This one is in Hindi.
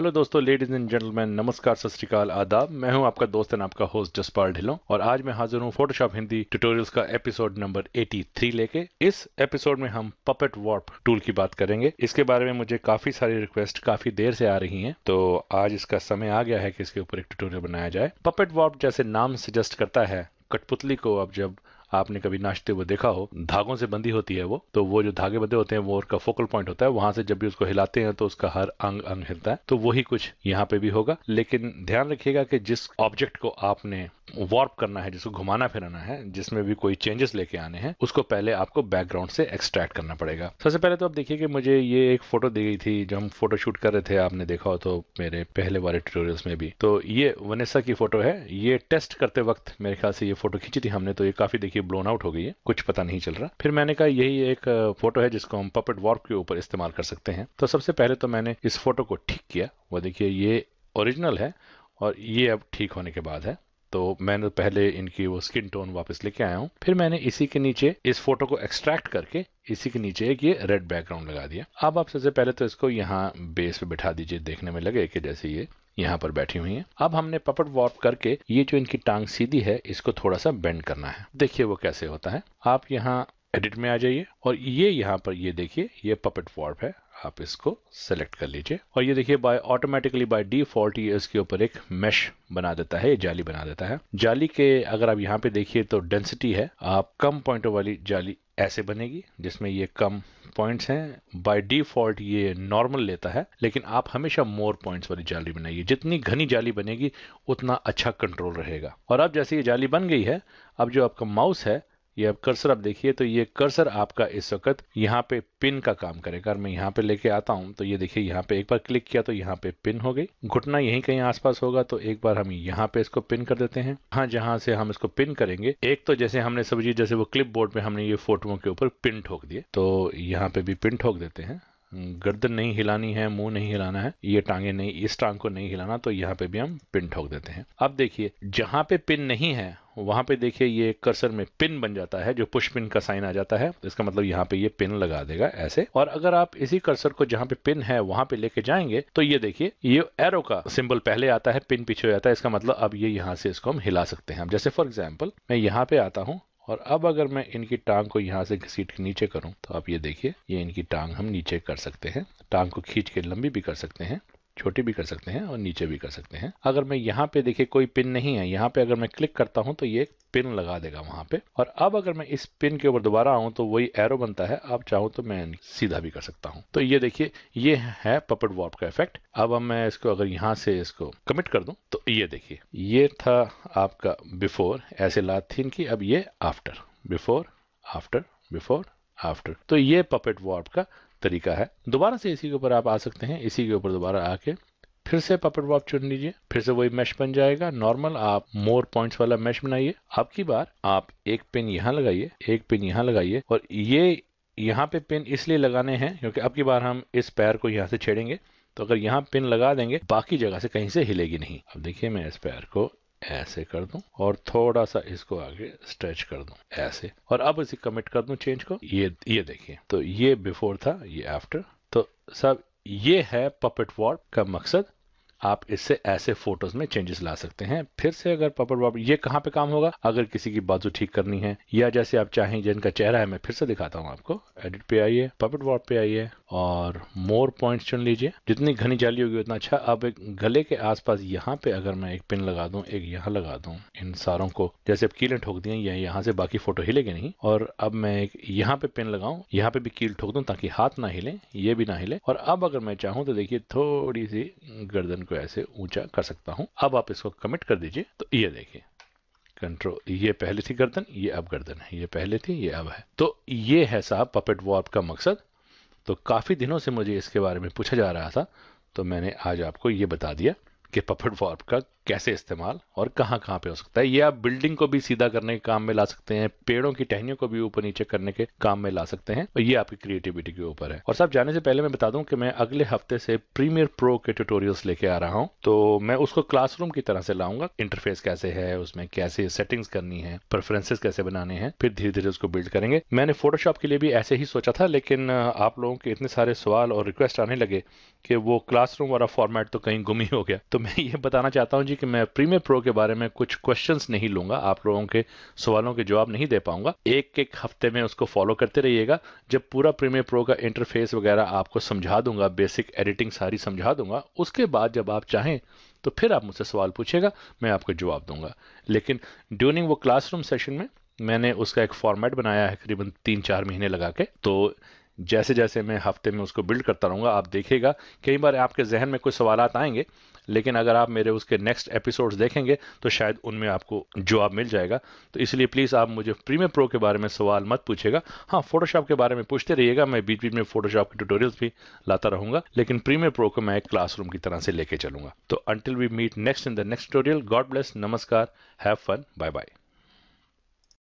हेलो दोस्तों, लेडीज एंड जेंटलमैन, नमस्कार, सत श्री अकाल, आदाब। मैं हूं आपका दोस्त एंड आपका होस्ट जसपाल ढिल्लों और आज मैं हाजिर हूं फोटोशॉप हिंदी ट्यूटोरियल्स का एपिसोड नंबर 83 लेके। इस एपिसोड में हम पपेट वार्प टूल की बात करेंगे। इसके बारे में मुझे काफी सारी रिक्वेस्ट काफी देर से आ रही हैं, तो आज इसका समय आ गया है कि इसके ऊपर एक ट्यूटोरियल बनाया जाए। पपेट वार्प जैसे नाम सजेस्ट करता है, कठपुतली को अब जब आपने कभी नाचते हुए देखा हो, धागों से बंधी होती है वो, तो वो जो धागे बंधे होते हैं वो उसका फोकल पॉइंट होता है। वहां से जब भी उसको हिलाते हैं तो उसका हर अंग अंग हिलता है। तो वही कुछ यहाँ पे भी होगा, लेकिन ध्यान रखिएगा कि जिस ऑब्जेक्ट को आपने वार्प करना है, जिसको घुमाना फिराना है, जिसमें भी कोई चेंजेस लेके आने हैं, उसको पहले आपको बैकग्राउंड से एक्सट्रैक्ट करना पड़ेगा। सबसे पहले तो आप देखिए कि मुझे ये एक फोटो दी गई थी जो हम फोटो शूट कर रहे थे। आपने देखा हो तो मेरे पहले वाले ट्यूटोरियल्स में भी। तो ये वनेसा की फोटो है। ये टेस्ट करते वक्त मेरे ख्याल से ये फोटो खींची थी हमने, तो ये काफी देखिए ब्लोन आउट हो गई है, कुछ पता नहीं चल रहा। फिर मैंने कहा यही एक फोटो है जिसको हम पपेट वार्प के ऊपर इस्तेमाल कर सकते हैं। तो सबसे पहले तो मैंने इस फोटो को ठीक किया। वो देखिए ये ओरिजिनल है और ये अब ठीक होने के बाद है। तो मैंने पहले इनकी वो स्किन टोन वापस लेके आया हूँ। फिर मैंने इसी के नीचे इस फोटो को एक्सट्रैक्ट करके इसी के नीचे एक ये रेड बैकग्राउंड लगा दिया। अब आप सबसे पहले तो इसको यहाँ बेस पे बिठा दीजिए, देखने में लगे कि जैसे ये यहाँ पर बैठी हुई है। अब हमने पपेट वार्प करके ये जो इनकी टांग सीधी है इसको थोड़ा सा बेंड करना है। देखिए वो कैसे होता है। आप यहाँ एडिट में आ जाइए और ये यहाँ पर ये देखिए ये पपेट वार्प है। आप इसको सेलेक्ट कर लीजिए और ये देखिए ऑटोमेटिकली बाय डिफॉल्ट ये इसके ऊपर एक मेश बना देता है, जाली बना देता है। जाली के अगर आप यहाँ पे देखिए तो डेंसिटी है, आप कम पॉइंटों वाली जाली ऐसे बनेगी जिसमें ये कम पॉइंट्स हैं। बाय डिफॉल्ट ये नॉर्मल लेता है, लेकिन आप हमेशा मोर पॉइंट्स वाली जाली बनाइए। जितनी घनी जाली बनेगी उतना अच्छा कंट्रोल रहेगा। और अब जैसे ये जाली बन गई है, अब जो आपका माउस है, ये अब कर्सर आप देखिए तो ये कर्सर आपका इस वक्त यहाँ पे पिन का काम करेगा। अगर मैं यहाँ पे लेके आता हूँ तो ये देखिए यहाँ पे एक बार क्लिक किया तो यहाँ पे पिन हो गई। घुटना यहीं कहीं आसपास होगा तो एक बार हम यहाँ पे इसको पिन कर देते हैं। हाँ, जहां से हम इसको पिन करेंगे, एक तो जैसे हमने समझिए जैसे वो क्लिप बोर्ड पे हमने ये फोटोओं के ऊपर पिन ठोक दिए, तो यहाँ पे भी पिन ठोक देते हैं। गर्दन नहीं हिलानी है, मुंह नहीं हिलाना है, ये टांगे नहीं, इस टांग को नहीं हिलाना, तो यहाँ पे भी हम पिन ठोक देते हैं। अब देखिए जहां पे पिन नहीं है वहां पे देखिए ये कर्सर में पिन बन जाता है, जो पुश पिन का साइन आ जाता है। तो इसका मतलब यहाँ पे ये पिन लगा देगा ऐसे। और अगर आप इसी कर्सर को जहां पे पिन है वहां पे लेके जाएंगे तो ये देखिए ये एरो का सिंबल पहले आता है, पिन पीछे हो जाता है। इसका मतलब अब ये यहाँ से इसको हम हिला सकते हैं। जैसे फॉर एग्जाम्पल मैं यहाँ पे आता हूँ और अब अगर मैं इनकी टांग को यहाँ से घसीट के नीचे करूं तो आप ये देखिए ये इनकी टांग हम नीचे कर सकते हैं। टांग को खींच के लंबी भी कर सकते हैं, छोटी भी कर सकते हैं और नीचे भी कर सकते हैं। अगर मैं यहाँ पे देखिए कोई पिन नहीं है, यहाँ पे अगर मैं क्लिक करता हूं तो ये पिन लगा देगा वहां पे। और अब अगर मैं इस पिन के ऊपर दोबारा आऊं तो वही एरो बनता है। आप चाहूं तो मैं सीधा भी कर सकता हूं। तो ये देखिए ये है पपेट वार्प का इफेक्ट। अब मैं इसको अगर यहाँ से इसको कमिट कर दूं तो ये देखिए ये था आपका बिफोर, ऐसे लात थी इनकी। अब ये after, before after, before after. तो ये पपेट वार्प का तरीका है। दोबारा से इसी के ऊपर आप आ सकते हैं। इसी के ऊपर दोबारा आके फिर से पपेट वार्प चुन लीजिए, फिर से वही मैश बन जाएगा नॉर्मल। आप मोर पॉइंट्स वाला मैश बनाइए। अब की बार आप एक पिन यहाँ लगाइए, एक पिन यहाँ लगाइए। और ये यहाँ पे पिन इसलिए लगाने हैं क्योंकि अब की बार हम इस पैर को यहाँ से छेड़ेंगे, तो अगर यहाँ पिन लगा देंगे बाकी जगह से कहीं से हिलेगी नहीं। अब देखिए मैं इस पैर को ऐसे कर दूं और थोड़ा सा इसको आगे स्ट्रेच कर दूं ऐसे, और अब इसे कमिट कर दूं चेंज को। ये देखिए तो ये बिफोर था, ये आफ्टर। तो सब ये है पपेट वार्प का मकसद। आप इससे ऐसे फोटोज में चेंजेस ला सकते हैं। फिर से अगर पपेट वार्प ये कहाँ पे काम होगा, अगर किसी की बाजू ठीक करनी है या जैसे आप चाहें जिनका चेहरा है, मैं फिर से दिखाता हूँ आपको। एडिट पे आइए, पपेट वार्प पे आइए और मोर पॉइंट्स चुन लीजिए। जितनी घनी जाली होगी उतना अच्छा। अब एक गले के आसपास यहाँ पे अगर मैं एक पिन लगा दूं, एक यहाँ लगा दूं, इन सारों को जैसे अब कीलें ठोक दी हैं, यहाँ से बाकी फोटो हिलेगी नहीं। और अब मैं एक यहाँ पे पिन लगाऊं, यहाँ पे भी कील ठोक दूं ताकि हाथ ना हिले, ये भी ना हिले। और अब अगर मैं चाहूं तो देखिए थोड़ी सी गर्दन को ऐसे ऊंचा कर सकता हूं। अब आप इसको कमिट कर दीजिए तो ये देखिए कंट्रोल, ये पहले थी गर्दन, ये अब गर्दन है, ये पहले थी, ये अब है। तो ये है साहब पपेट वार्प का मकसद। तो काफी दिनों से मुझे इसके बारे में पूछा जा रहा था, तो मैंने आज आपको ये बता दिया कि पपेट वार्प का कैसे इस्तेमाल और कहाँ कहाँ पे हो सकता है। ये आप बिल्डिंग को भी सीधा करने के काम में ला सकते हैं, पेड़ों की टहनियों को भी ऊपर नीचे करने के काम में ला सकते हैं, और ये आपकी क्रिएटिविटी के ऊपर है। और साहब जाने से पहले मैं बता दूं कि मैं अगले हफ्ते से प्रीमियर प्रो के ट्यूटोरियल्स लेके आ रहा हूं, तो मैं उसको क्लासरूम की तरह से लाऊंगा। इंटरफेस कैसे है, उसमें कैसे सेटिंग्स करनी है, प्रेफरेंसेस कैसे बनाने हैं, फिर धीरे धीरे उसको बिल्ड करेंगे। मैंने फोटोशॉप के लिए भी ऐसे ही सोचा था, लेकिन आप लोगों के इतने सारे सवाल और रिक्वेस्ट आने लगे कि वो क्लासरूम वाला फॉर्मेट तो कहीं गुम ही हो गया। तो मैं ये बताना चाहता हूं जी कि मैं प्रीमियर प्रो के बारे में कुछ क्वेश्चंस नहीं लूंगा, आप लोगों के सवालों के जवाब नहीं दे पाऊंगा। एक एक हफ्ते में उसको फॉलो करते रहिएगा। जब पूरा प्रीमियर प्रो का इंटरफेस वगैरह आपको समझा दूंगा, बेसिक एडिटिंग सारी समझा दूंगा, उसके बाद जब आप चाहें तो फिर आप मुझसे सवाल पूछिएगा, मैं आपको जवाब दूंगा। लेकिन ड्यूरिंग वो क्लासरूम सेशन में मैंने उसका एक फॉर्मेट बनाया है करीबन 3-4 महीने लगा के। तो जैसे जैसे मैं हफ्ते में उसको बिल्ड करता रहूंगा, आप देखिएगा कई बार आपके जहन में कुछ सवालात आएंगे, लेकिन अगर आप मेरे उसके नेक्स्ट एपिसोड्स देखेंगे तो शायद उनमें आपको जवाब मिल जाएगा। तो इसलिए प्लीज़ आप मुझे प्रीमियर प्रो के बारे में सवाल मत पूछिएगा। हाँ, फोटोशॉप के बारे में पूछते रहिएगा, मैं बीच बीच में फोटोशॉप के ट्यूटोरियल्स भी लाता रहूंगा, लेकिन प्रीमियर प्रो को मैं एक क्लासरूम की तरह से लेके चलूंगा। तो until we meet next in the next tutorial, God bless, नमस्कार, हैव फन, बाय बाय।